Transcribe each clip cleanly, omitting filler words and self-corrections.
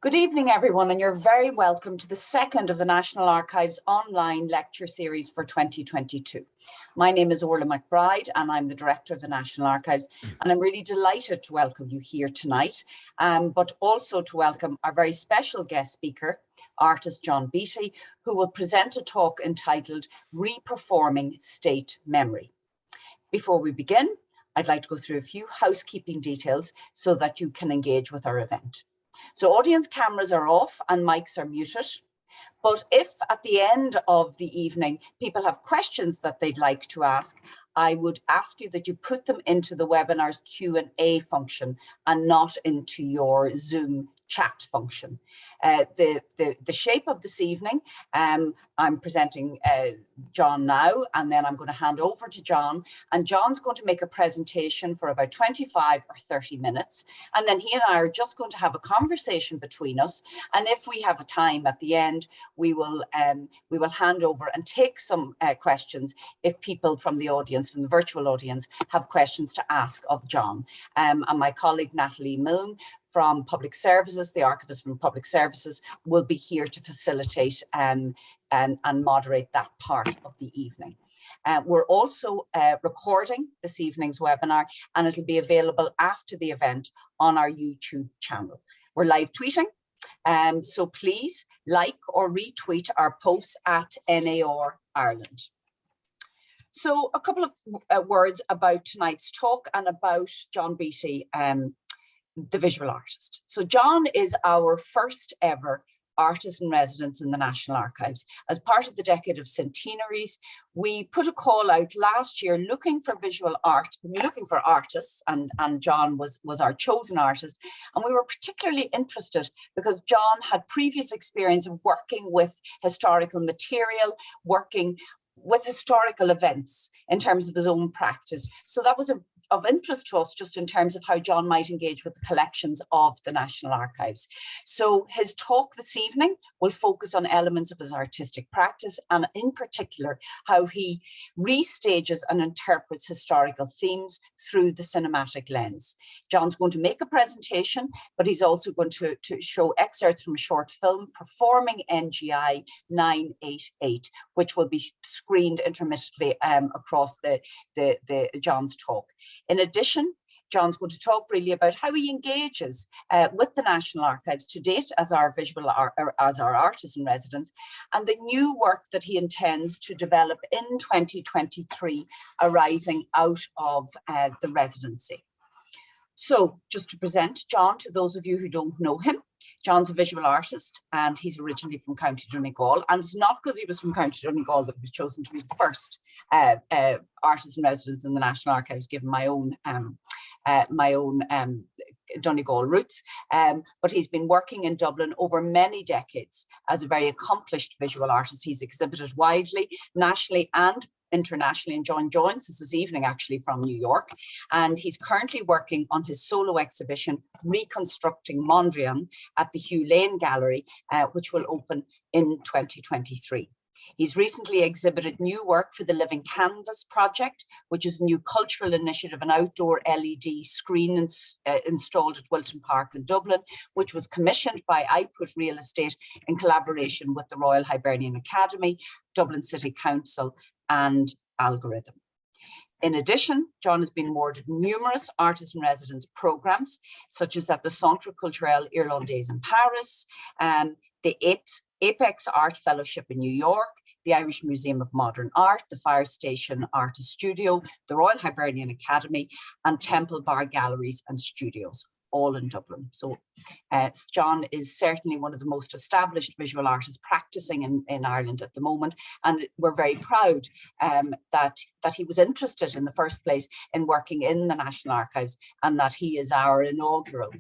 Good evening, everyone, and you're very welcome to the second of the National Archives online lecture series for 2022. My name is Orla McBride, and I'm the Director of the National Archives, and I'm really delighted to welcome you here tonight, but also to welcome our very special guest speaker, artist John Beattie, who will present a talk entitled Reperforming State Memory. Before we begin, I'd like to go through a few housekeeping details so that you can engage with our event. So audience cameras are off and mics are muted. But if at the end of the evening, people have questions that they'd like to ask, I would ask you that you put them into the webinar's Q&A function and not into your Zoom chat function. The shape of this evening, I'm presenting John now, and then I'm going to hand over to John, and John's going to make a presentation for about 25 or 30 minutes, and then he and I are just going to have a conversation between us, and if we have a time at the end, we will hand over and take some questions if people from the audience, from the virtual audience, have questions to ask of John. And my colleague Natalie Milne from Public Services, the archivist from Public Services, will be here to facilitate and moderate that part of the evening. We're also recording this evening's webinar, and it'll be available after the event on our YouTube channel. We're live tweeting, so please like or retweet our posts at NAR Ireland. So a couple of words about tonight's talk and about John Beattie, the visual artist. So John is our first ever artist in residence in the National Archives. As part of the Decade of Centenaries, we put a call out last year looking for visual art, looking for artists, and John was our chosen artist. And we were particularly interested because John had previous experience of working with historical material, working with historical events in terms of his own practice. So that was of interest to us just in terms of how John might engage with the collections of the National Archives. So his talk this evening will focus on elements of his artistic practice, and in particular, how he restages and interprets historical themes through the cinematic lens. John's going to make a presentation, but he's also going to show excerpts from a short film, Performing NGI 988, which will be screened intermittently across John's talk. In addition, John's going to talk really about how he engages with the National Archives to date as our artist in residence, and the new work that he intends to develop in 2023 arising out of the residency. So just to present John to those of you who don't know him, John's a visual artist, and he's originally from County Donegal, and it's not because he was from County Donegal that he was chosen to be the first artist in residence in the National Archives, given my own Donegal roots, but he's been working in Dublin over many decades as a very accomplished visual artist. He's exhibited widely, nationally and internationally, and John joins us this evening actually from New York, and he's currently working on his solo exhibition Reconstructing Mondrian at the Hugh Lane Gallery, which will open in 2023. He's recently exhibited new work for the Living Canvas project, which is a new cultural initiative, an outdoor LED screen installed at Wilton Park in Dublin, which was commissioned by iPut Real Estate in collaboration with the Royal Hibernian Academy, Dublin City Council, and Algorithm. In addition, John has been awarded numerous artist in residence programs, such as at the Centre Culturel Irlandais in Paris, the Apex Art Fellowship in New York, the Irish Museum of Modern Art, the Fire Station Artist Studio, the Royal Hibernian Academy, and Temple Bar Galleries and Studios, all in Dublin. So John is certainly one of the most established visual artists practicing in Ireland at the moment, and we're very proud that he was interested in the first place in working in the National Archives, and that he is our inaugural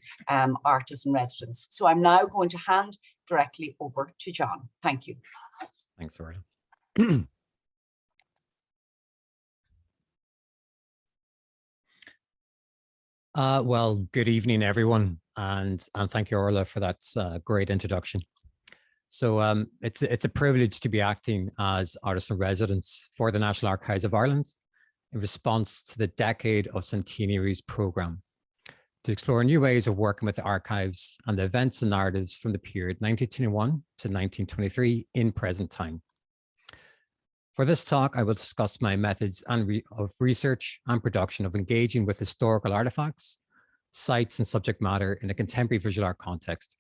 artist in residence. So I'm now going to hand directly over to John. Thank you. Thanks, Orla. Well, good evening, everyone, and thank you, Orla, for that great introduction. So it's a privilege to be acting as artist in residence for the National Archives of Ireland in response to the Decade of Centenaries programme. to explore new ways of working with the archives and the events and narratives from the period 1921 to 1923 in present time. For this talk, I will discuss my methods of research and production of engaging with historical artifacts, sites, and subject matter in a contemporary visual art context.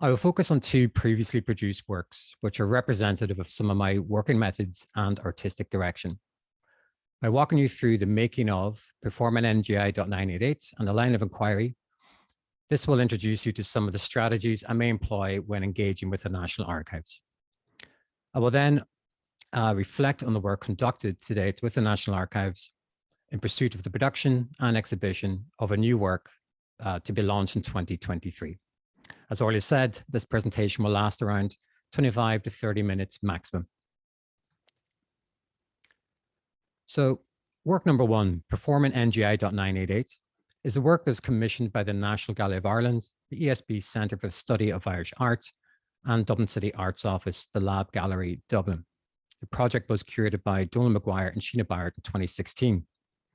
I will focus on two previously produced works, which are representative of some of my working methods and artistic direction. By walking you through the making of Performing NGI.988 and the line of inquiry, this will introduce you to some of the strategies I may employ when engaging with the National Archives. I will then reflect on the work conducted to date with the National Archives in pursuit of the production and exhibition of a new work to be launched in 2023. As already said, this presentation will last around 25 to 30 minutes maximum. So work number one, Performing NGI.988, is a work that was commissioned by the National Gallery of Ireland, the ESB Centre for the Study of Irish Art, and Dublin City Arts Office, the Lab Gallery, Dublin. The project was curated by Donald McGuire and Sheena Barrett in 2016.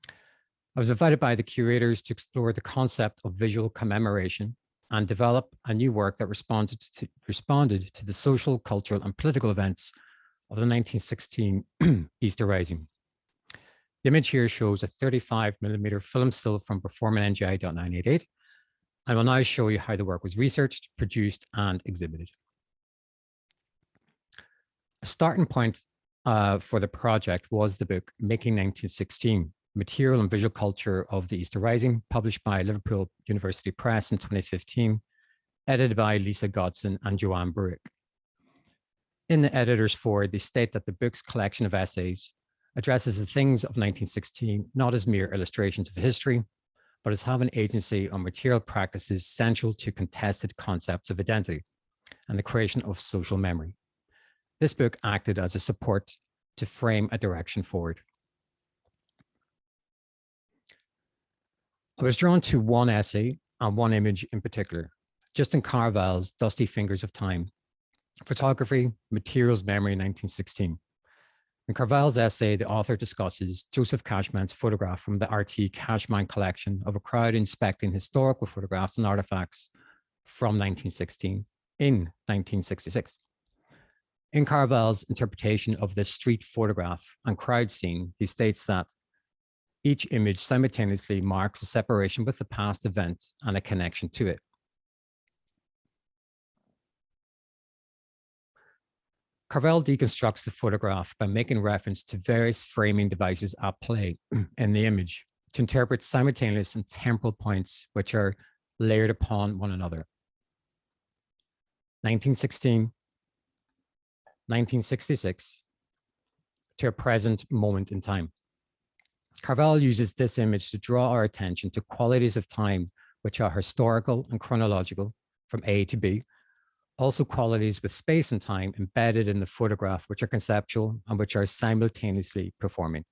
I was invited by the curators to explore the concept of visual commemoration and develop a new work that responded to the social, cultural, and political events of the 1916 Easter Rising. The image here shows a 35mm film still from Performing NGI.988. I will now show you how the work was researched, produced, and exhibited. A starting point for the project was the book Making 1916, Material and Visual Culture of the Easter Rising, published by Liverpool University Press in 2015, edited by Lisa Godson and Joanne Bruick. In the editor's foreword, they state that the book's collection of essays addresses the things of 1916 not as mere illustrations of history, but as having agency on material practices central to contested concepts of identity and the creation of social memory. This book acted as a support to frame a direction forward. I was drawn to one essay and one image in particular, Justin Carval's Dusty Fingers of Time, Photography, Materials, Memory, 1916. In Carval's essay, the author discusses Joseph Cashman's photograph from the RT Cashman collection of a crowd inspecting historical photographs and artifacts from 1916 in 1966. In Carval's interpretation of this street photograph and crowd scene, he states that each image simultaneously marks a separation with the past event and a connection to it. Carval deconstructs the photograph by making reference to various framing devices at play in the image to interpret simultaneous and temporal points which are layered upon one another. 1916, 1966, to a present moment in time. Carval uses this image to draw our attention to qualities of time which are historical and chronological from A to B, also qualities with space and time embedded in the photograph which are conceptual and which are simultaneously performing.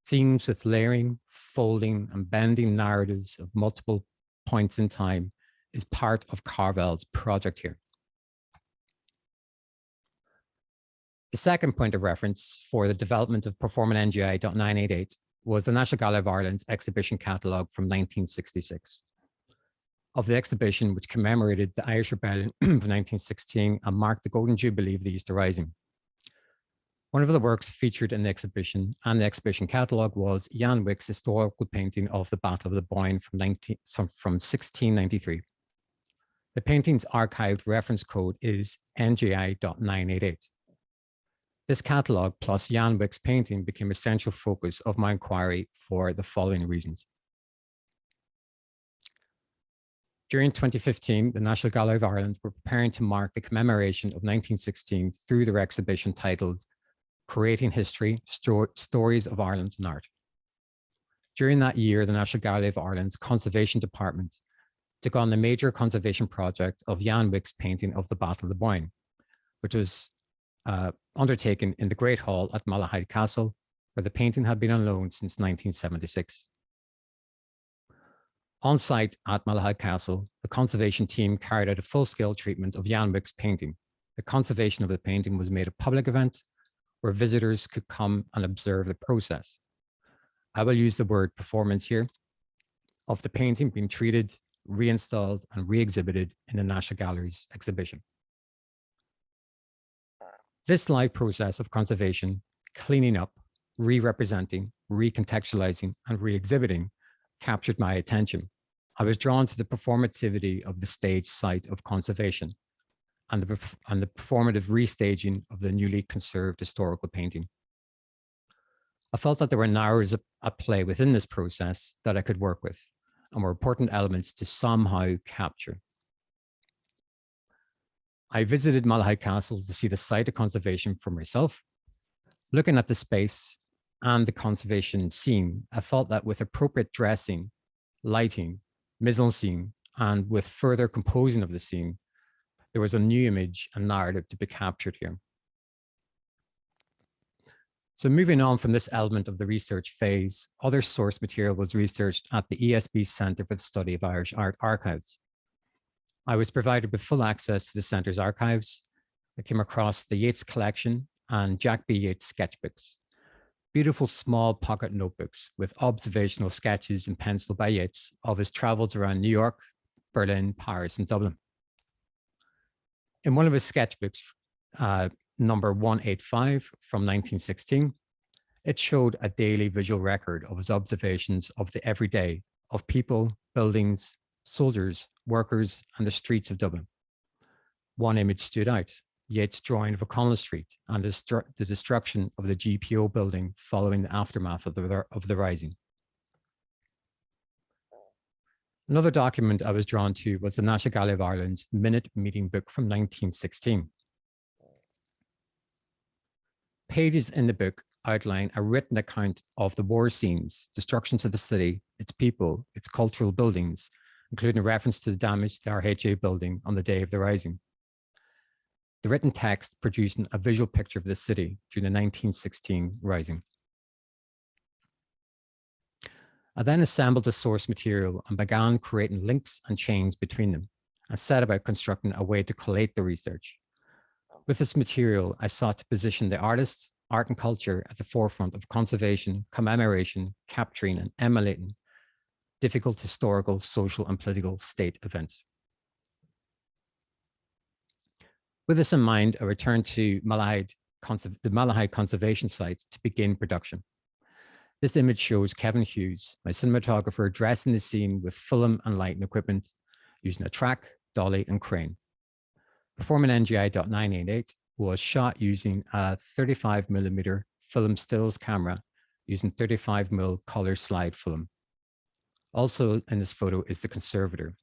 Themes with layering, folding, and bending narratives of multiple points in time is part of Carval's project here. The second point of reference for the development of Performing NGI.988 was the National Gallery of Ireland's exhibition catalogue from 1966. Of the exhibition, which commemorated the Irish Rebellion of 1916 and marked the Golden Jubilee of the Easter Rising. One of the works featured in the exhibition and the exhibition catalogue was Jan Wick's historical painting of the Battle of the Boyne from 1693. The painting's archived reference code is NGI.988. This catalogue plus Jan Wick's painting became a central focus of my inquiry for the following reasons. During 2015, the National Gallery of Ireland were preparing to mark the commemoration of 1916 through their exhibition titled Creating History, Stories of Ireland and Art. During that year, the National Gallery of Ireland's Conservation Department took on the major conservation project of Jan Wick's painting of the Battle of the Boyne, which was undertaken in the Great Hall at Malahide Castle, where the painting had been on loan since 1976. On site at Malahide Castle, the conservation team carried out a full-scale treatment of Jan Wick's painting. The conservation of the painting was made a public event where visitors could come and observe the process. I will use the word performance here, of the painting being treated, reinstalled, and re-exhibited in the National Gallery's exhibition. This live process of conservation, cleaning up, re-representing, recontextualizing, and re-exhibiting captured my attention. I was drawn to the performativity of the stage site of conservation and the performative restaging of the newly conserved historical painting. I felt that there were narratives at play within this process that I could work with and were important elements to somehow capture. I visited Malahide Castle to see the site of conservation for myself. Looking at the space and the conservation scene, I felt that with appropriate dressing, lighting, mise-en-scene, and with further composing of the scene, there was a new image and narrative to be captured here. So moving on from this element of the research phase, other source material was researched at the ESB Centre for the Study of Irish Art Archives. I was provided with full access to the Centre's archives. I came across the Yeats collection and Jack B. Yeats sketchbooks, beautiful small pocket notebooks with observational sketches in pencil by Yeats of his travels around New York, Berlin, Paris, and Dublin. In one of his sketchbooks, number 185 from 1916, it showed a daily visual record of his observations of the everyday of people, buildings, soldiers, workers, and the streets of Dublin. One image stood out, Yeats' drawing of O'Connell Street and the destruction of the GPO building following the aftermath of the Rising. Another document I was drawn to was the National Gallery of Ireland's Minute Meeting Book from 1916. Pages in the book outline a written account of the war scenes, destruction to the city, its people, its cultural buildings, including a reference to the damage to the RHA building on the day of the Rising. The written text producing a visual picture of the city during the 1916 Rising. I then assembled the source material and began creating links and chains between them and set about constructing a way to collate the research. With this material, I sought to position the artist, art and culture at the forefront of conservation, commemoration, capturing and emulating difficult historical, social and political state events. With this in mind, I returned to the Malahide Conservation Site to begin production. This image shows Kevin Hughes, my cinematographer, dressing the scene with film and lighting equipment using a track, dolly and crane. Performing NGI.988 was shot using a 35mm film stills camera using 35mm color slide film. Also in this photo is the conservator,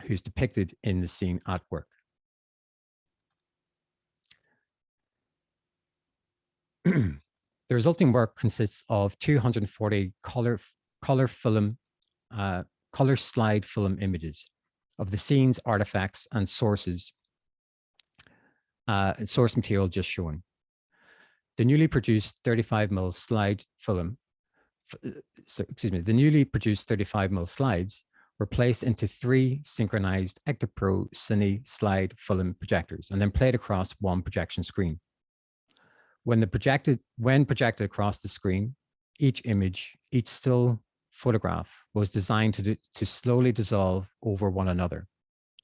who's depicted in the scene at work. The resulting work consists of 240 color slide film images of the scenes, artifacts, and source material just shown. The newly produced 35mm slide film, the newly produced 35mm slides were placed into 3 synchronized Ectopro Cine slide film projectors and then played across one projection screen. When projected across the screen, each image, each still photograph was designed to slowly dissolve over one another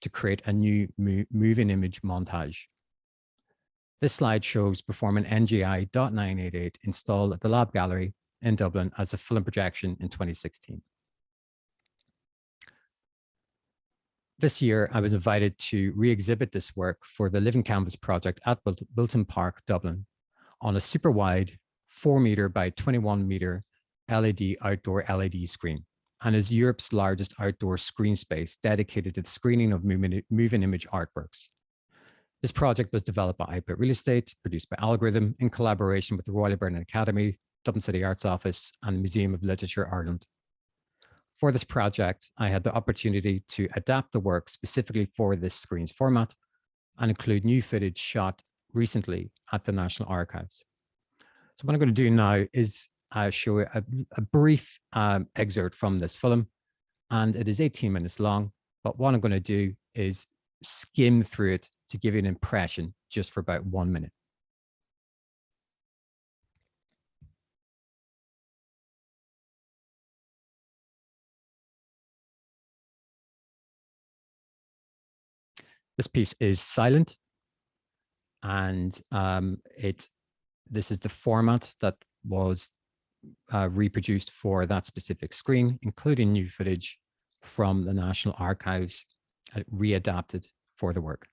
to create a new moving image montage. This slide shows performing NGI.988 installed at the Lab Gallery in Dublin as a film projection in 2016. This year, I was invited to re-exhibit this work for the Living Canvas project at Wilton Park, Dublin, on a super wide 4-meter by 21-meter LED outdoor LED screen, and is Europe's largest outdoor screen space dedicated to the screening of moving image artworks. This project was developed by iPut Real Estate, produced by Algorithm in collaboration with the Royal Berlin Academy, Dublin City Arts Office, and the Museum of Literature Ireland. For this project, I had the opportunity to adapt the work specifically for this screen's format and include new footage shot recently at the National Archives. So what I'm going to do now is show a brief excerpt from this film, and it is 18 minutes long, but what I'm going to do is skim through it to give you an impression just for about 1 minute. This piece is silent, and this is the format that was reproduced for that specific screen, including new footage from the National Archives, readapted for the work.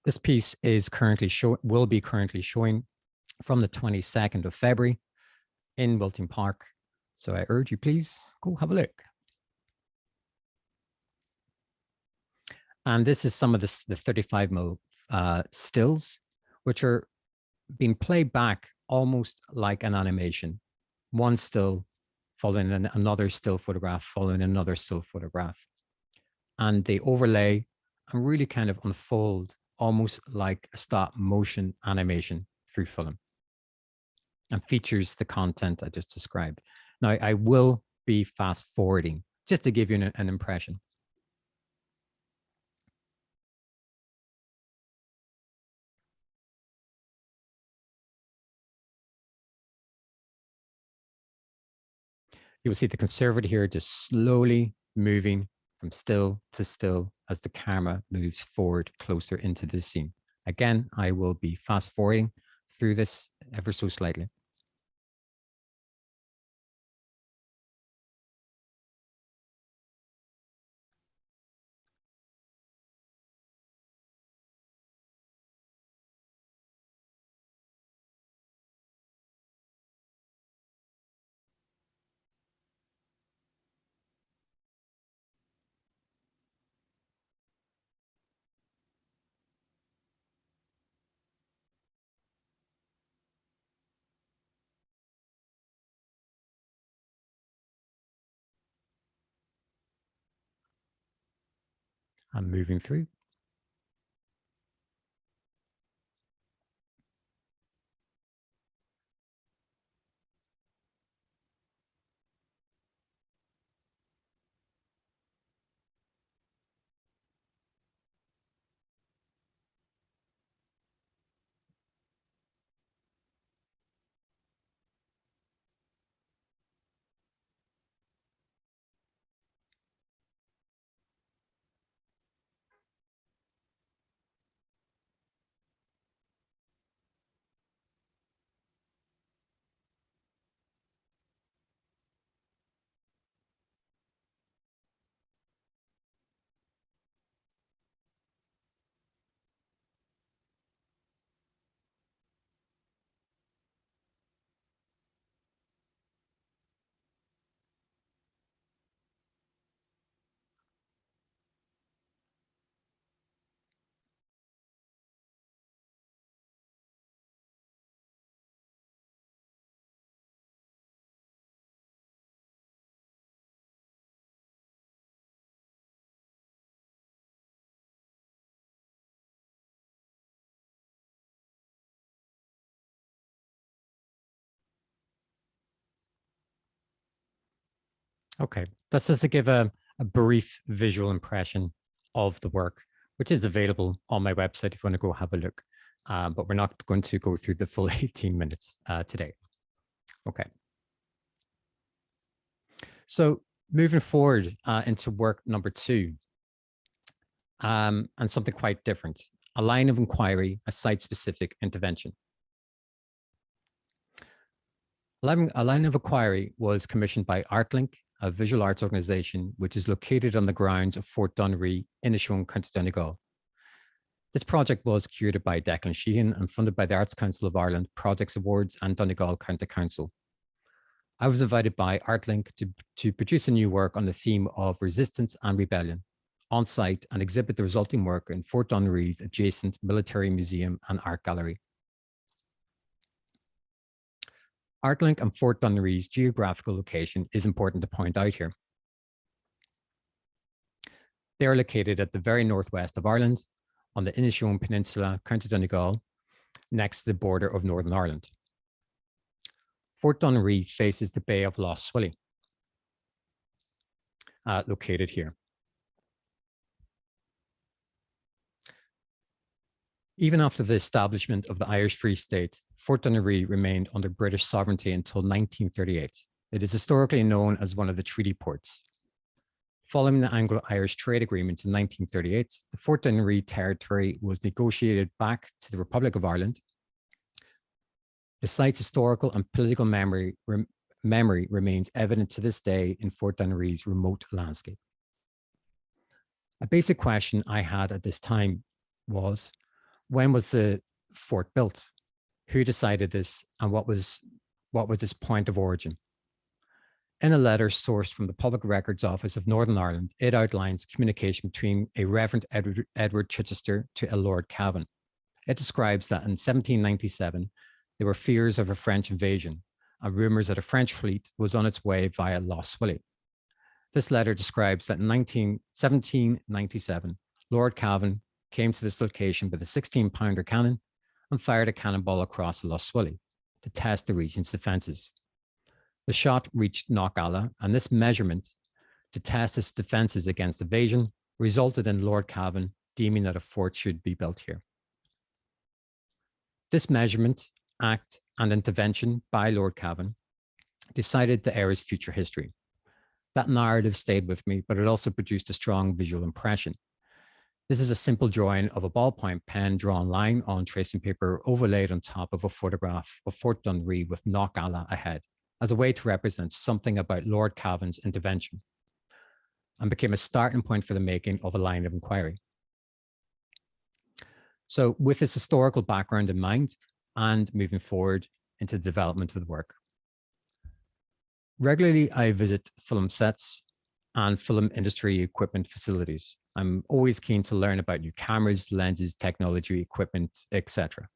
This piece is will be currently showing from the 22nd of February in Wilton Park. So I urge you, please go have a look. And this is some of the 35mm stills, which are being played back almost like an animation. One still following another still photograph, following another still photograph. And they overlay and really kind of unfold almost like a stop motion animation through film, and features the content I just described. Now, I will be fast forwarding just to give you an impression. You will see the conservator here just slowly moving from still to still as the camera moves forward closer into the scene. Again, I will be fast forwarding through this ever so slightly. I'm moving through. Okay, that's just to give a brief visual impression of the work, which is available on my website if you want to go have a look. But we're not going to go through the full 18 minutes today. Okay. So moving forward into work number 2, and something quite different, a line of inquiry, a site-specific intervention. A line of inquiry was commissioned by ArtLink, a visual arts organization, which is located on the grounds of Fort Donnery in Innishowen, County Donegal. This project was curated by Declan Sheehan and funded by the Arts Council of Ireland, Projects Awards and Donegal County Council. I was invited by ArtLink to produce a new work on the theme of resistance and rebellion on site and exhibit the resulting work in Fort Donnery's adjacent military museum and art gallery. ArtLink and Fort Donnery's geographical location is important to point out here. They are located at the very northwest of Ireland, on the Inishowen Peninsula, County Donegal, next to the border of Northern Ireland. Fort Donnery faces the Bay of Lough Swilly, located here. Even after the establishment of the Irish Free State, Fort Dunleary remained under British sovereignty until 1938. It is historically known as one of the treaty ports. Following the Anglo-Irish trade agreements in 1938, the Fort Dunleary territory was negotiated back to the Republic of Ireland. The site's historical and political memory remains evident to this day in Fort Dunleary's remote landscape. A basic question I had at this time was, when was the fort built? Who decided this, and what was its point of origin? In a letter sourced from the Public Records Office of Northern Ireland, it outlines communication between a Reverend Edward Chichester to a Lord Cavan. It describes that in 1797, there were fears of a French invasion and rumors that a French fleet was on its way via Lough Swilly. This letter describes that in 1797, Lord Cavan came to this location with a 16-pounder cannon and fired a cannonball across the Lough Swilly to test the region's defenses. The shot reached Knockalla, and this measurement to test its defenses against invasion resulted in Lord Cavan deeming that a fort should be built here. This measurement, act, and intervention by Lord Cavan decided the area's future history. That narrative stayed with me, but it also produced a strong visual impression. This is a simple drawing of a ballpoint pen drawn line on tracing paper overlaid on top of a photograph of Fort Dunleary with Knockalla ahead, as a way to represent something about Lord Cavan's intervention, and became a starting point for the making of a line of inquiry. So with this historical background in mind, and moving forward into the development of the work. Regularly, I visit film sets and film industry equipment facilities. I'm always keen to learn about new cameras, lenses, technology, equipment, etc.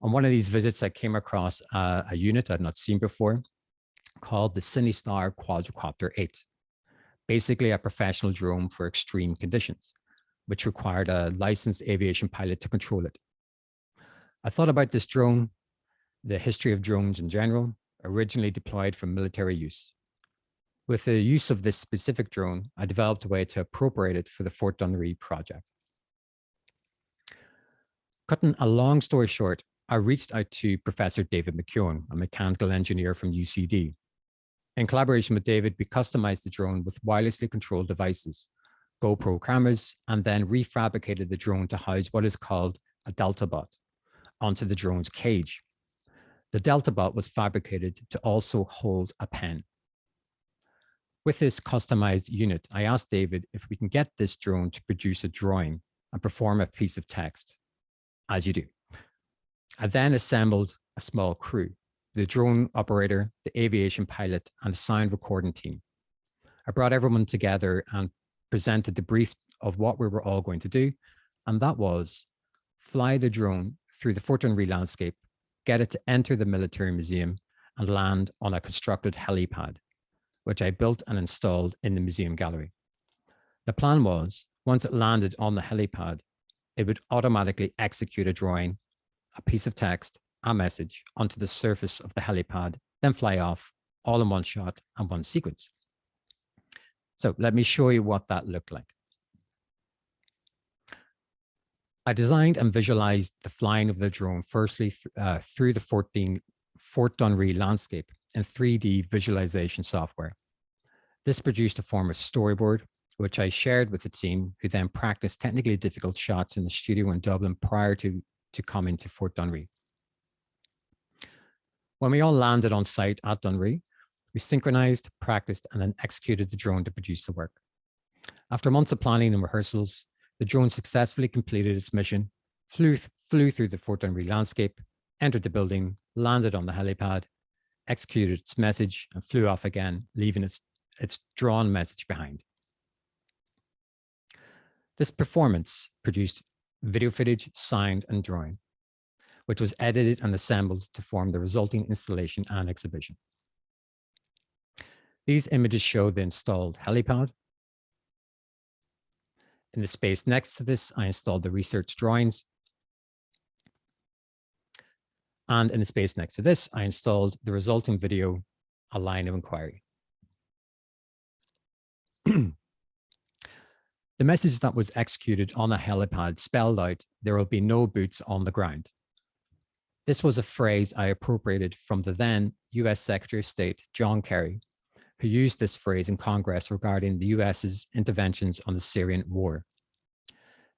On one of these visits, I came across a unit I'd not seen before called the CineStar Quadrocopter 8, basically a professional drone for extreme conditions, which required a licensed aviation pilot to control it. I thought about this drone, the history of drones in general, originally deployed for military use. With the use of this specific drone, I developed a way to appropriate it for the Fort Dunleary project. Cutting a long story short, I reached out to Professor David McKeown, a mechanical engineer from UCD. In collaboration with David, we customized the drone with wirelessly controlled devices, GoPro cameras, and then refabricated the drone to house what is called a Delta bot onto the drone's cage. The Delta bot was fabricated to also hold a pen. With this customized unit, I asked David if we can get this drone to produce a drawing and perform a piece of text, as you do. I then assembled a small crew, the drone operator, the aviation pilot, and the sound recording team. I brought everyone together and presented the brief of what we were all going to do, and that was fly the drone through the Fort Dunleary landscape, get it to enter the military museum, and land on a constructed helipad, which I built and installed in the museum gallery. The plan was, once it landed on the helipad, it would automatically execute a drawing, a piece of text, a message onto the surface of the helipad, then fly off, all in one shot and one sequence. So let me show you what that looked like. I designed and visualized the flying of the drone firstly through the Fort Dunleary landscape in 3D visualization software. This produced a form of storyboard, which I shared with the team, who then practiced technically difficult shots in the studio in Dublin prior to coming to Fort Dunleary. When we all landed on site at Dunleary, we synchronized, practiced, and then executed the drone to produce the work. After months of planning and rehearsals, the drone successfully completed its mission, flew through the Fort Dunleary landscape, entered the building, landed on the helipad, executed its message, and flew off again, leaving its drawn message behind. This performance produced video footage, sound, and drawing, which was edited and assembled to form the resulting installation and exhibition. These images show the installed helipad. In the space next to this, I installed the research drawings. And in the space next to this, I installed the resulting video, a line of inquiry. The message that was executed on a helipad spelled out, "There will be no boots on the ground." This was a phrase I appropriated from the then US Secretary of State, John Kerry, who used this phrase in Congress regarding the US's interventions on the Syrian war.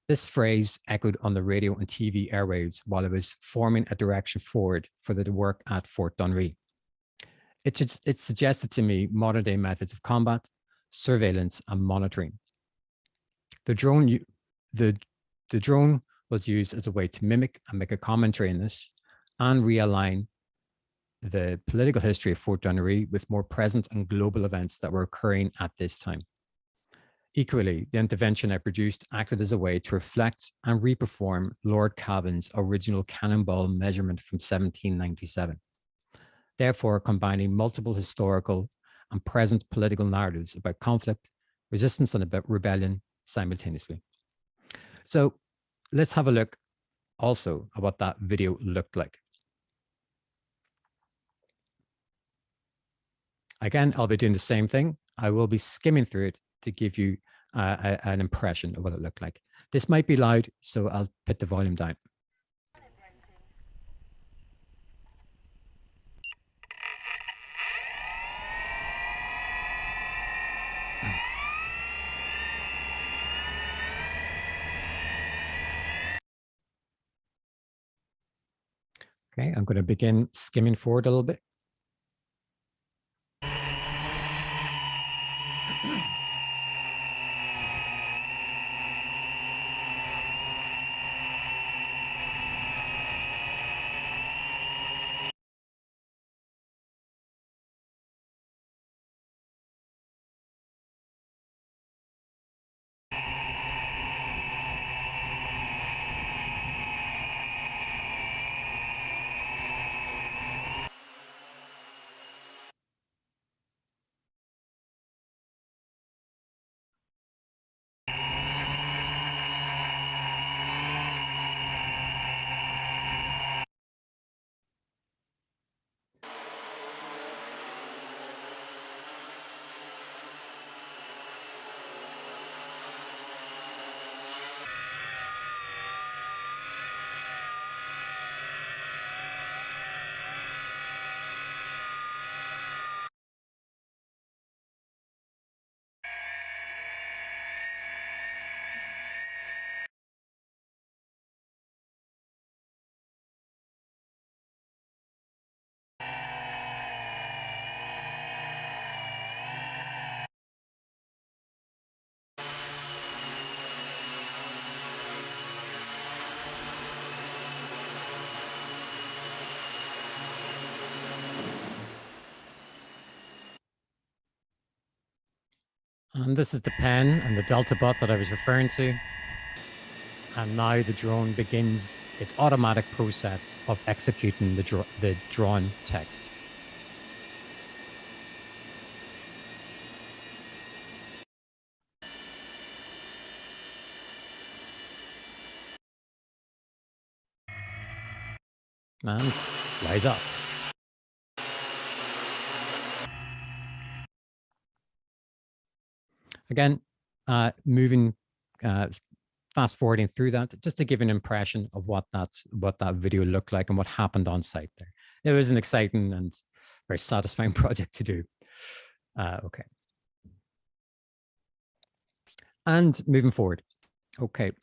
This phrase echoed on the radio and TV airwaves while it was forming a direction forward for the work at Fort Dunree. It suggested to me modern day methods of combat, surveillance, and monitoring. The drone was used as a way to mimic and make a commentary on this and realign the political history of Fort Dunree with more present and global events that were occurring at this time. Equally, the intervention I produced acted as a way to reflect and reperform Lord Cavan's original cannonball measurement from 1797, therefore combining multiple historical and present political narratives about conflict, resistance, and about rebellion simultaneously. So let's have a look also at what that video looked like. Again, I'll be doing the same thing. I will be skimming through it to give you an impression of what it looked like. This might be loud, so I'll put the volume down. Okay, I'm going to begin skimming forward a little bit. And this is the pen and the Delta bot that I was referring to. And now the drone begins its automatic process of executing the drawn text. And rise up. Again, moving, fast forwarding through that, just to give an impression of what that video looked like and what happened on site there. It was an exciting and very satisfying project to do. Okay. And moving forward. Okay.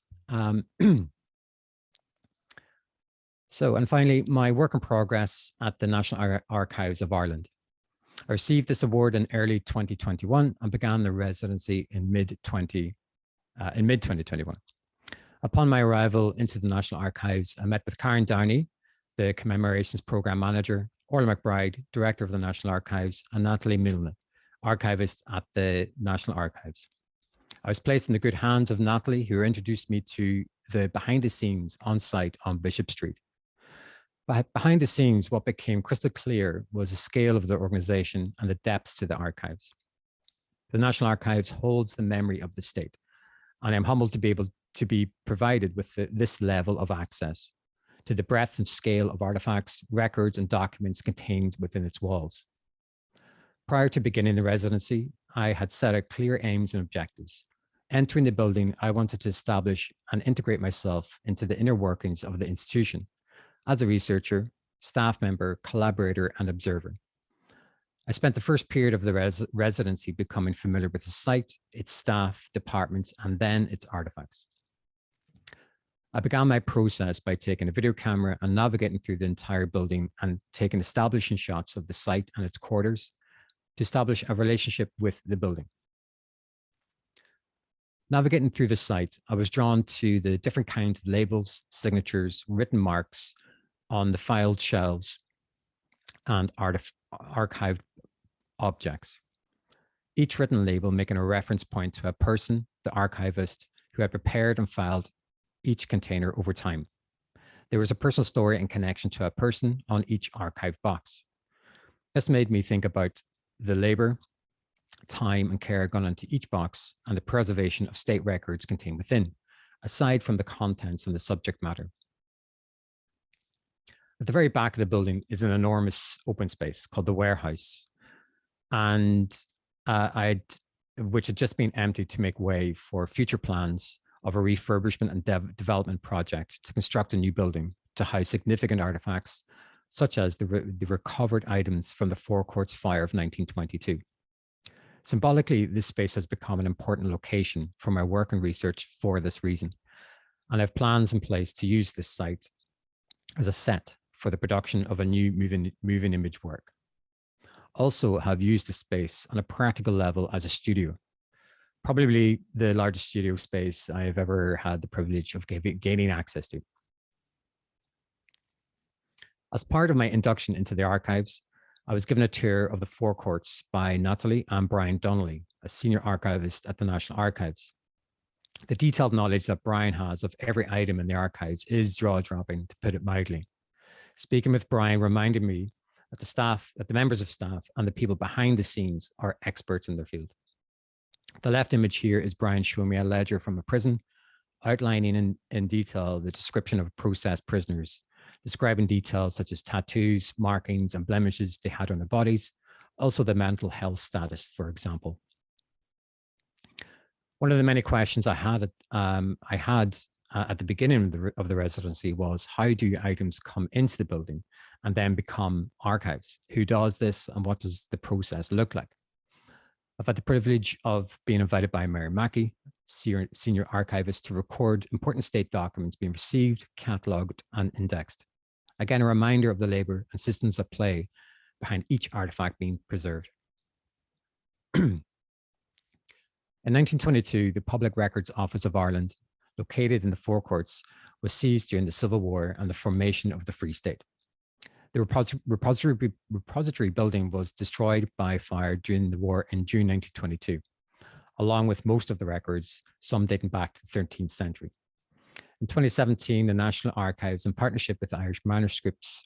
So, and finally, my work in progress at the National Archives of Ireland. I received this award in early 2021 and began the residency in mid-2021. Upon my arrival into the National Archives, I met with Karen Downey, the Commemorations Programme Manager, Orla McBride, Director of the National Archives, and Natalie Milne, Archivist at the National Archives. I was placed in the good hands of Natalie, who introduced me to the behind the scenes on site on Bishop Street. But behind the scenes, what became crystal clear was the scale of the organization and the depths to the archives. The National Archives holds the memory of the state, and I'm humbled to be able to be provided with this level of access to the breadth and scale of artifacts, records, and documents contained within its walls. Prior to beginning the residency, I had set out clear aims and objectives, entering the building, I wanted to establish and integrate myself into the inner workings of the institution as a researcher, staff member, collaborator, and observer. I spent the first period of the residency becoming familiar with the site, its staff, departments, and then its artifacts. I began my process by taking a video camera and navigating through the entire building and taking establishing shots of the site and its quarters to establish a relationship with the building. Navigating through the site, I was drawn to the different kinds of labels, signatures, written marks on the filed shelves and archived objects. Each written label making a reference point to a person, the archivist, who had prepared and filed each container over time. There was a personal story and connection to a person on each archive box. This made me think about the labor, time, and care gone into each box and the preservation of state records contained within, aside from the contents and the subject matter. At the very back of the building is an enormous open space called the warehouse, and which had just been emptied to make way for future plans of a refurbishment and development project to construct a new building to house significant artifacts, such as the recovered items from the Four Courts fire of 1922. Symbolically, this space has become an important location for my work and research for this reason, and I have plans in place to use this site as a set for the production of a new moving image work. Also have used the space on a practical level as a studio, probably the largest studio space I have ever had the privilege of gaining access to. As part of my induction into the archives, I was given a tour of the Four Courts by Natalie and Brian Donnelly, a senior archivist at the National Archives. The detailed knowledge that Brian has of every item in the archives is jaw-dropping, to put it mildly. Speaking with Brian reminded me that the members of staff and the people behind the scenes are experts in their field. The left image here is Brian showing me a ledger from a prison, outlining in detail the description of processed prisoners, describing details such as tattoos, markings, and blemishes they had on their bodies, also the mental health status, for example. One of the many questions I had at the beginning of the residency was, how do items come into the building and then become archives? Who does this, and what does the process look like? I've had the privilege of being invited by Mary Mackey, senior archivist, to record important state documents being received, catalogued, and indexed. Again, a reminder of the labor and systems at play behind each artifact being preserved. In 1922, the Public Records Office of Ireland, located in the Four Courts, was seized during the Civil War and the formation of the Free State. The repository building was destroyed by fire during the war in June 1922, along with most of the records, some dating back to the 13th century. In 2017, the National Archives, in partnership with the Irish Manuscripts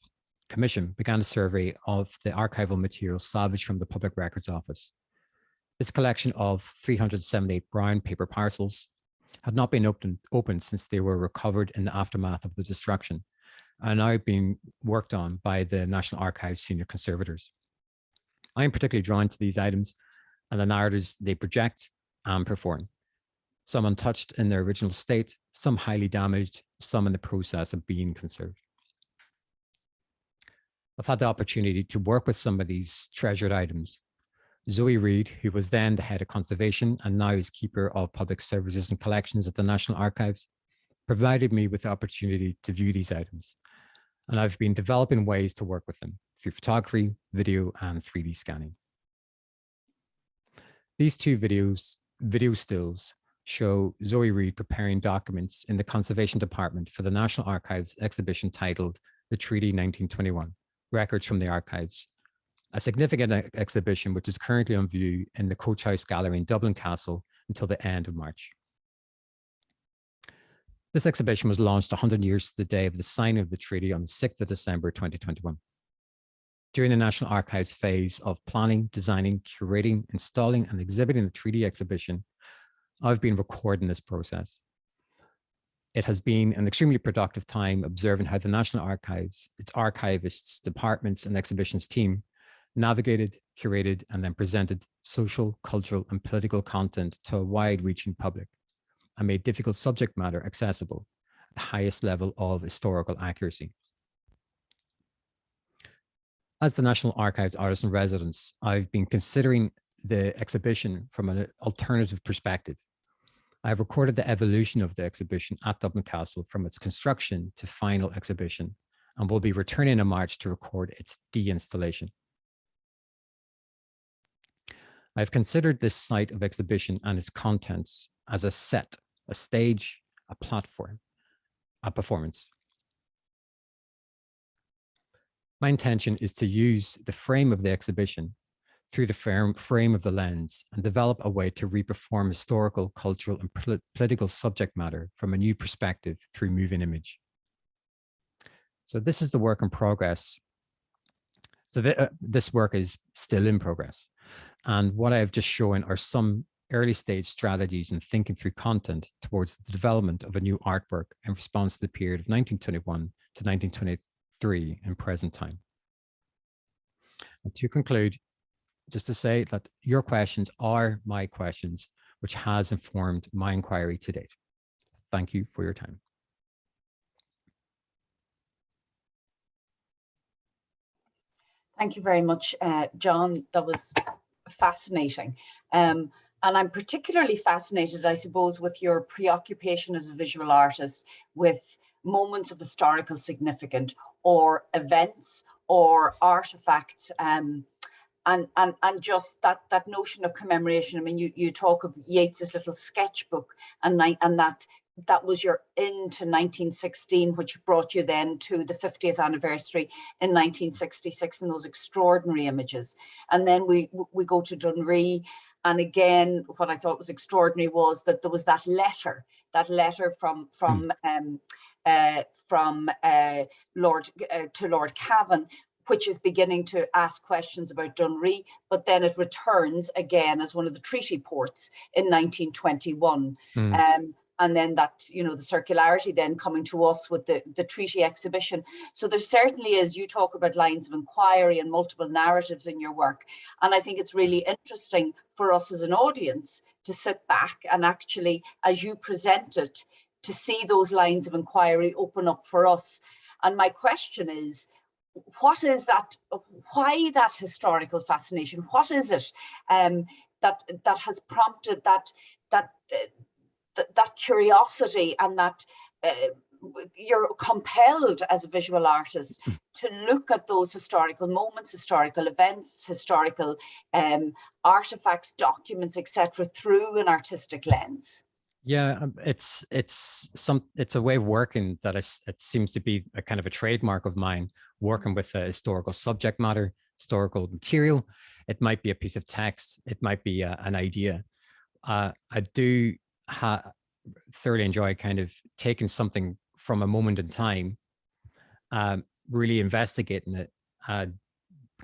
Commission, began a survey of the archival materials salvaged from the Public Records Office. This collection of 378 brown paper parcels had not been opened since they were recovered in the aftermath of the destruction, and now being worked on by the National Archives senior conservators. I am particularly drawn to these items and the narratives they project and perform. Some untouched in their original state, some highly damaged, some in the process of being conserved. I've had the opportunity to work with some of these treasured items. Zoe Reid, who was then the head of conservation and now is keeper of public services and collections at the National Archives, provided me with the opportunity to view these items. And I've been developing ways to work with them through photography, video, and 3D scanning. These two video stills show Zoe Reid preparing documents in the Conservation Department for the National Archives exhibition titled The Treaty 1921, Records from the Archives, a significant exhibition which is currently on view in the Coach House Gallery in Dublin Castle until the end of March. This exhibition was launched 100 years to the day of the signing of the treaty on the 6th of December 2021. During the National Archives phase of planning, designing, curating, installing, and exhibiting the treaty exhibition, I've been recording this process. It has been an extremely productive time observing how the National Archives, its archivists, departments, and exhibitions team navigated, curated, and then presented social, cultural, and political content to a wide-reaching public and made difficult subject matter accessible at the highest level of historical accuracy. As the National Archives Artist in Residence, I've been considering the exhibition from an alternative perspective. I've recorded the evolution of the exhibition at Dublin Castle from its construction to final exhibition, and will be returning in March to record its deinstallation. I've considered this site of exhibition and its contents as a set, a stage, a platform, a performance. My intention is to use the frame of the exhibition through the frame of the lens and develop a way to re-perform historical, cultural, and political subject matter from a new perspective through moving image. So this is the work in progress. So this work is still in progress. And what I have just shown are some early stage strategies in thinking through content towards the development of a new artwork in response to the period of 1921 to 1923 in present time. And to conclude, just to say that your questions are my questions, which has informed my inquiry to date. Thank you for your time. Thank you very much, John. That was fascinating. And I'm particularly fascinated, I suppose, with your preoccupation as a visual artist with moments of historical significance or events or artifacts, and just that notion of commemoration. I mean, you talk of Yeats's little sketchbook, and that was your into 1916, which brought you then to the 50th anniversary in 1966, and those extraordinary images. And then we go to Dunree, and again, what I thought was extraordinary was that there was that letter from Lord Cavan, which is beginning to ask questions about Dunree, but then it returns again as one of the treaty ports in 1921. And then that, the circularity then coming to us with the treaty exhibition. So there certainly is, you talk about lines of inquiry and multiple narratives in your work. And I think it's really interesting for us as an audience to sit back and actually, as you present it, to see those lines of inquiry open up for us. And my question is, what is that? Why that historical fascination? What is it that has prompted that curiosity, and that you're compelled as a visual artist to look at those historical moments, historical events, historical artifacts, documents, etc., through an artistic lens? Yeah, it's a way of working that it seems to be a kind of a trademark of mine, working with a historical subject matter, historical material. It might be a piece of text, it might be an idea. I do thoroughly enjoy kind of taking something from a moment in time, really investigating it, kind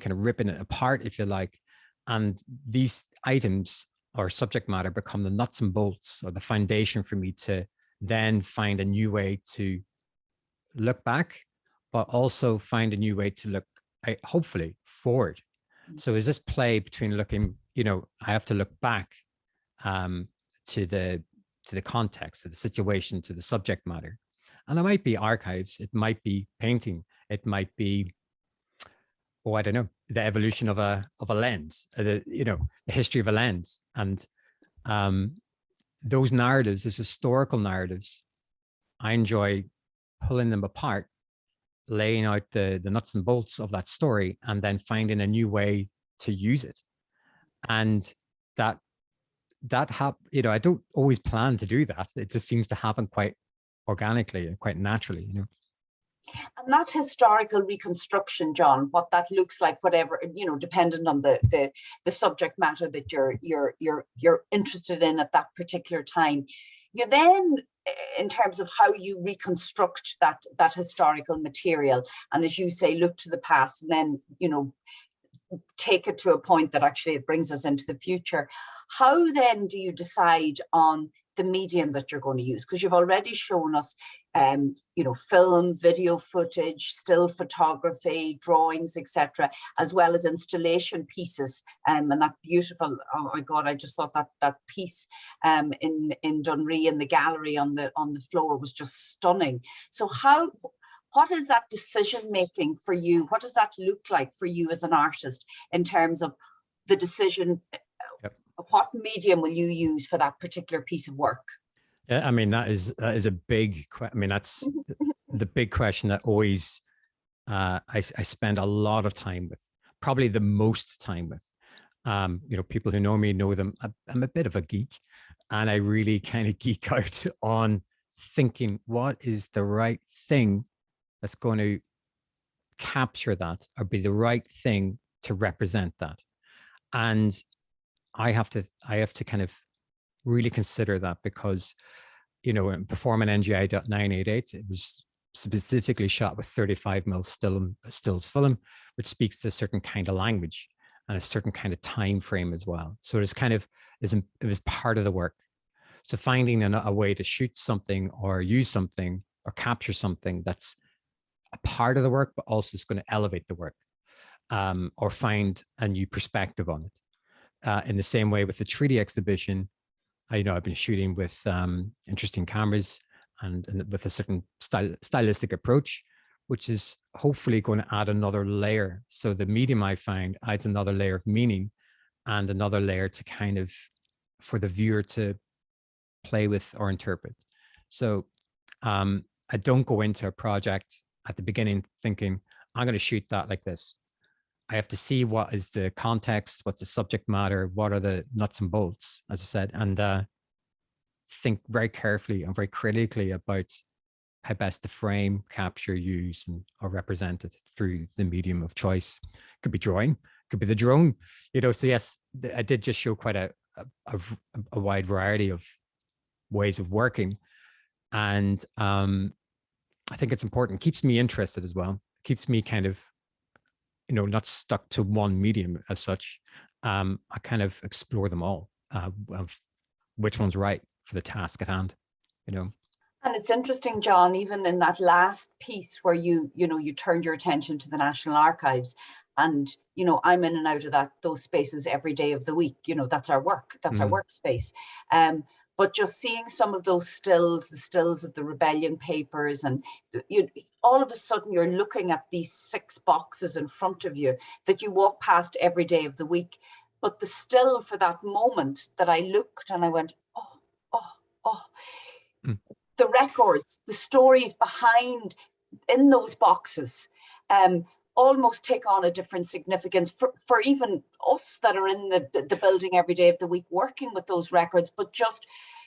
of ripping it apart, if you like. And these items or subject matter become the nuts and bolts or the foundation for me to then find a new way to look back, but also find a new way to look, hopefully, forward. So is this play between looking, I have to look back to the context, to the situation, to the subject matter. And it might be archives, it might be painting, it might be, I don't know, the evolution of a lens, the history of a lens. And those narratives, those historical narratives, I enjoy pulling them apart, laying out the nuts and bolts of that story, and then finding a new way to use it. And that I don't always plan to do that. It just seems to happen quite organically and quite naturally, And that historical reconstruction, John, what that looks like, whatever, dependent on the subject matter that you're interested in at that particular time, you then, in terms of how you reconstruct that historical material, and as you say, look to the past, and then take it to a point that actually it brings us into the future. How then do you decide on the medium that you're going to use? Because you've already shown us, film, video footage, still photography, drawings, etc., as well as installation pieces. And that beautiful, oh my God, I just thought that piece in Dunree in the gallery on the floor was just stunning. So what is that decision making for you? What does that look like for you as an artist in terms of the decision? Yep. What medium will you use for that particular piece of work? Yeah, I mean, that is a big question. I mean, that's the big question that always I spend a lot of time with, probably the most time with. People who know me know them. I'm a bit of a geek, and I really kind of geek out on thinking what is the right thing that's going to capture that or be the right thing to represent that. And I have to kind of really consider that, because, in Performing NGI.988, it was specifically shot with 35mm stills film, which speaks to a certain kind of language and a certain kind of time frame as well. So it was part of the work. So finding a way to shoot something or use something or capture something that's a part of the work, but also is going to elevate the work, or find a new perspective on it. In the same way with the 3D exhibition, I've been shooting with interesting cameras and with a certain stylistic approach, which is hopefully going to add another layer. So the medium I find adds another layer of meaning and another layer to kind of, for the viewer to play with or interpret. So I don't go into a project at the beginning thinking, I'm going to shoot that like this. I have to see what is the context, what's the subject matter, what are the nuts and bolts, as I said, and think very carefully and very critically about how best to frame, capture, use, or represent it through the medium of choice. Could be drawing, could be the drone, So yes, I did just show quite a wide variety of ways of working, and I think it's important. It keeps me interested as well. It keeps me kind of, not stuck to one medium as such. I kind of explore them all, of which one's right for the task at hand, And it's interesting, John, even in that last piece where you turned your attention to the National Archives, and, I'm in and out of those spaces every day of the week. That's our work. That's our workspace. But just seeing some of those stills, the stills of the rebellion papers, and all of a sudden you're looking at these 6 boxes in front of you that you walk past every day of the week. But the still for that moment that I looked and I went, oh. The records, the stories behind in those boxes, almost take on a different significance for even us that are in the building every day of the week working with those records. But just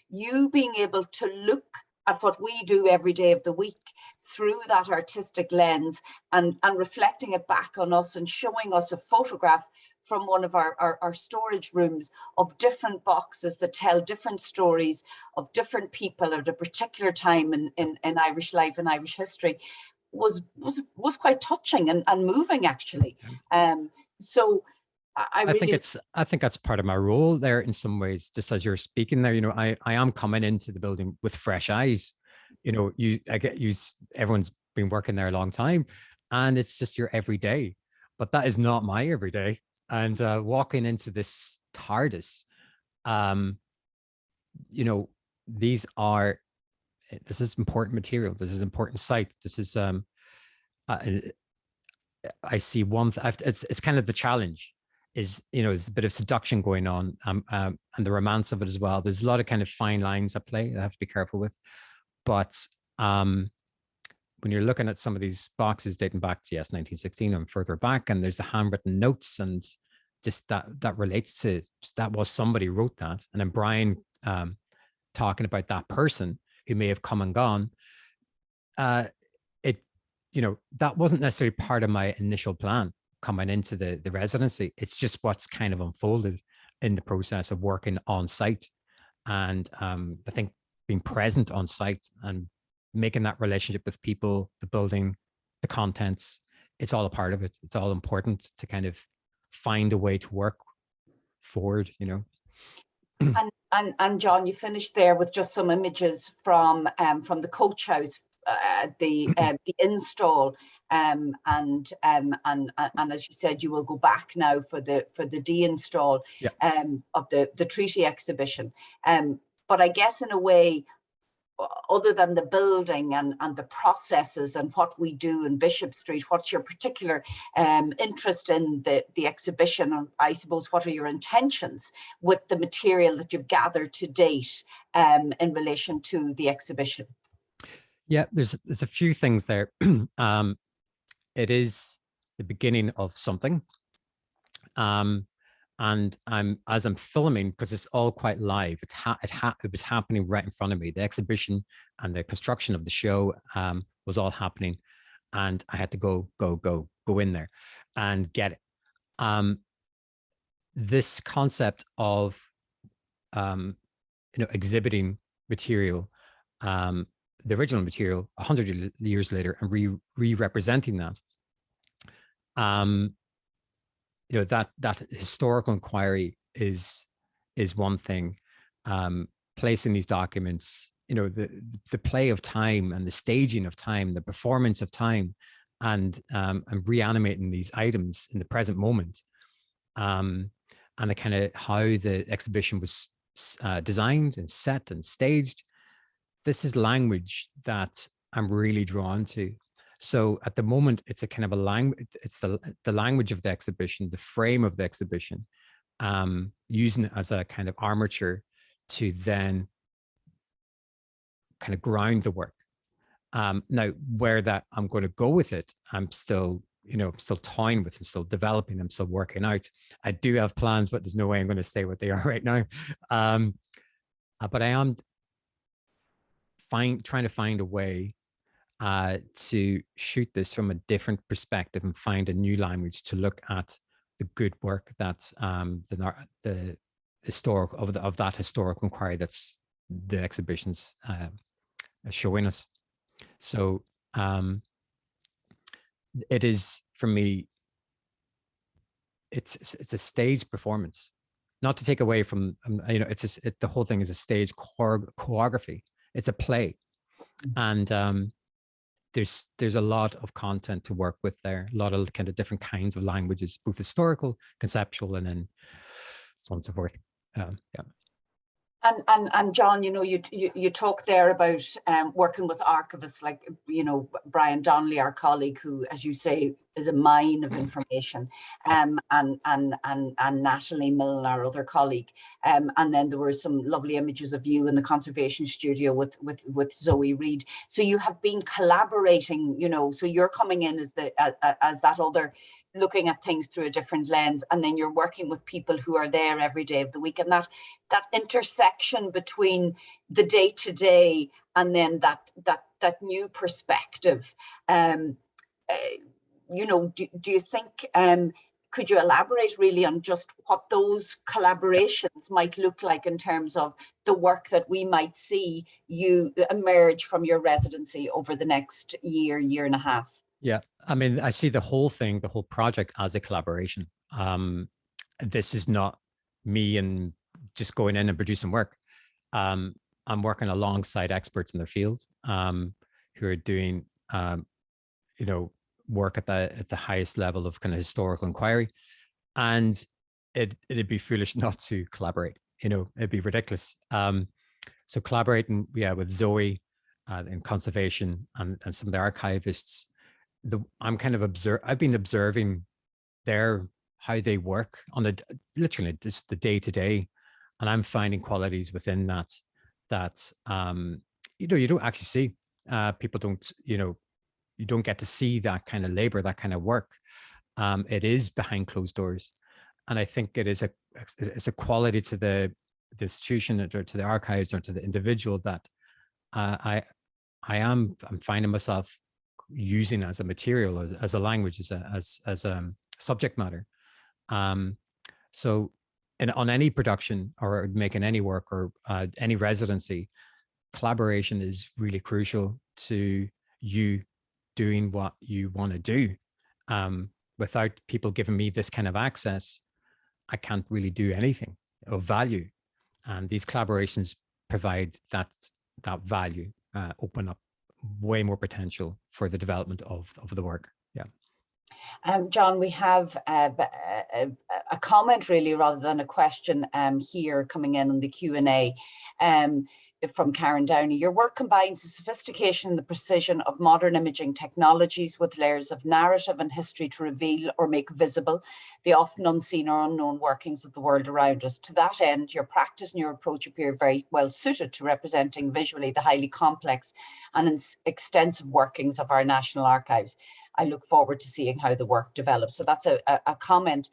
you being able to look at what we do every day of the week through that artistic lens and reflecting it back on us and showing us a photograph from one of our storage rooms of different boxes that tell different stories of different people at a particular time in Irish life and Irish history was quite touching and moving, actually. So I think that's part of my role there in some ways. Just as you're speaking there, I am coming into the building with fresh eyes. Everyone's been working there a long time, and it's just your everyday. But that is not my everyday. And walking into this TARDIS, this is important material. This is important site. This is I see one. It's kind of the challenge. There's a bit of seduction going on, and the romance of it as well. There's a lot of kind of fine lines at play that I have to be careful with. But when you're looking at some of these boxes dating back to 1916 and further back, and there's the handwritten notes, and just that relates to that was somebody wrote that, and then Brian talking about that person who may have come and gone. That wasn't necessarily part of my initial plan coming into the residency. It's just what's kind of unfolded in the process of working on site. And I think being present on site and making that relationship with people, the building, the contents, it's all a part of it. It's all important to kind of find a way to work forward, And John, you finished there with just some images from the coach house, the install, and as you said, you will go back now for the deinstall of the treaty exhibition. But I guess in a way, other than the building and the processes and what we do in Bishop Street, what's your particular interest in the exhibition? And I suppose, what are your intentions with the material that you've gathered to date in relation to the exhibition? Yeah, there's a few things there. It is the beginning of something. And as I'm filming, because it's all quite live, it was happening right in front of me. The exhibition and the construction of the show was all happening, and I had to go in there and get it. This concept of exhibiting material, the original material 100 years later, and re-representing that. That historical inquiry is one thing. Placing these documents, the play of time and the staging of time, the performance of time, and reanimating these items in the present moment, and the kind of how the exhibition was designed and set and staged. This is language that I'm really drawn to. So at the moment, it's a kind of a language, it's the language of the exhibition, the frame of the exhibition, using it as a kind of armature to then kind of ground the work. Now, where that I'm going to go with it, I'm still toying with, I'm still developing, I'm still working out. I do have plans, but there's no way I'm going to say what they are right now. But I am trying to find a way to shoot this from a different perspective and find a new language to look at the good work that the historical of that historical inquiry that's the exhibition's showing us. So it is, for me, it's a stage performance. Not to take away from the whole thing is a stage choreography. It's a play, and there's a lot of content to work with there, a lot of kind of different kinds of languages, both historical, conceptual, and then so on and so forth. Yeah. And John, you talk there about working with archivists like Brian Donnelly, our colleague, who, as you say, is a mine of information, and Natalie Milne, our other colleague, and then there were some lovely images of you in the conservation studio with Zoe Reed. So you have been collaborating, so you're coming in as that other, looking at things through a different lens, and then you're working with people who are there every day of the week, and that intersection between the day-to-day and then that new perspective. Do you think, could you elaborate really on just what those collaborations might look like in terms of the work that we might see you emerge from your residency over the next year and a half? Yeah, I mean, I see the whole project as a collaboration. This is not me and just going in and producing work. I'm working alongside experts in their field, who are doing, work at the highest level of kind of historical inquiry, and it'd be foolish not to collaborate. It'd be ridiculous. So collaborating, with Zoe in conservation and some of the archivists. I'm kind of I've been observing how they work on literally just the day to day, and I'm finding qualities within that you don't actually see. People don't, you don't get to see that kind of labor, that kind of work. It is behind closed doors, and I think it's a quality to the institution or to the archives or to the individual that I'm finding myself using as a material, as a language, as a subject matter. So on any production or making any work or any residency, collaboration is really crucial to you doing what you want to do. Without people giving me this kind of access, I can't really do anything of value. And these collaborations provide that value, open up way more potential for the development of the work. Yeah. John, we have a comment really rather than a question here coming in the Q&A from Karen Downey. Your work combines the sophistication and the precision of modern imaging technologies with layers of narrative and history to reveal or make visible the often unseen or unknown workings of the world around us. To that end, your practice and your approach appear very well suited to representing visually the highly complex and extensive workings of our National Archives. I look forward to seeing how the work develops. So that's a comment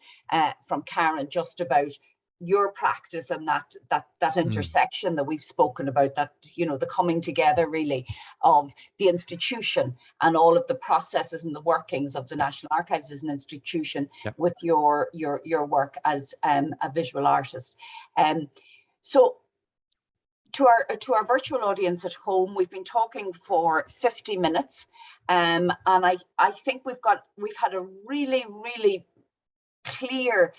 from Karen just about your practice and that intersection that we've spoken about, that, you know, the coming together really of the institution and all of the processes and the workings of the National Archives as an institution with your work as a visual artist. So to our virtual audience at home, we've been talking for 50 minutes, and I think we've had a really, really clear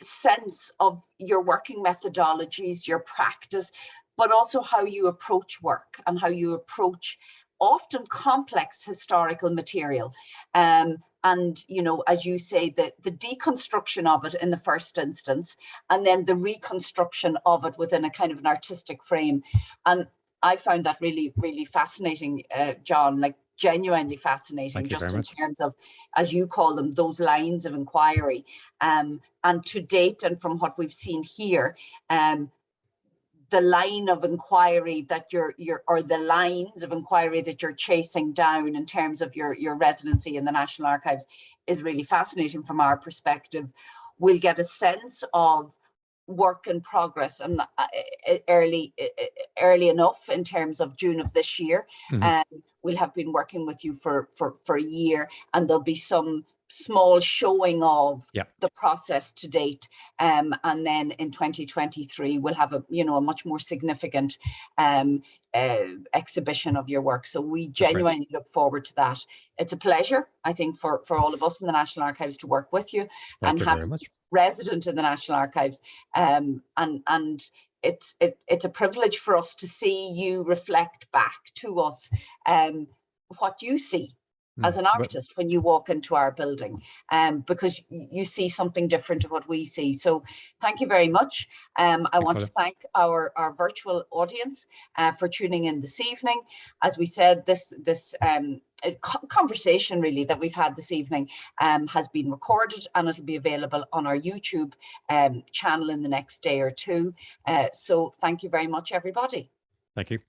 sense of your working methodologies, your practice, but also how you approach work and how you approach often complex historical material. And, you know, as you say, the deconstruction of it in the first instance, and then the reconstruction of it within a kind of an artistic frame. And I found that really, really fascinating, John, like genuinely fascinating, just in terms of, as you call them, those lines of inquiry. And to date, and from what we've seen here, the line of inquiry that or the lines of inquiry that you're chasing down in terms of your residency in the National Archives is really fascinating from our perspective. We'll get a sense of work in progress and early enough in terms of June of this year. We'll have been working with you for a year, and there'll be some small showing of the process to date, and then in 2023 we'll have a much more significant exhibition of your work. So we genuinely look forward to that. It's a pleasure, I think, for all of us in the National Archives to work with you. Thank you very much. Resident in the National Archives, and it's a privilege for us to see you reflect back to us what you see as an artist when you walk into our building, because you see something different to what we see. So thank you very much. I want to thank our virtual audience for tuning in this evening. As we said, this conversation really that we've had this evening has been recorded, and it'll be available on our YouTube channel in the next day or two. So thank you very much, everybody. Thank you.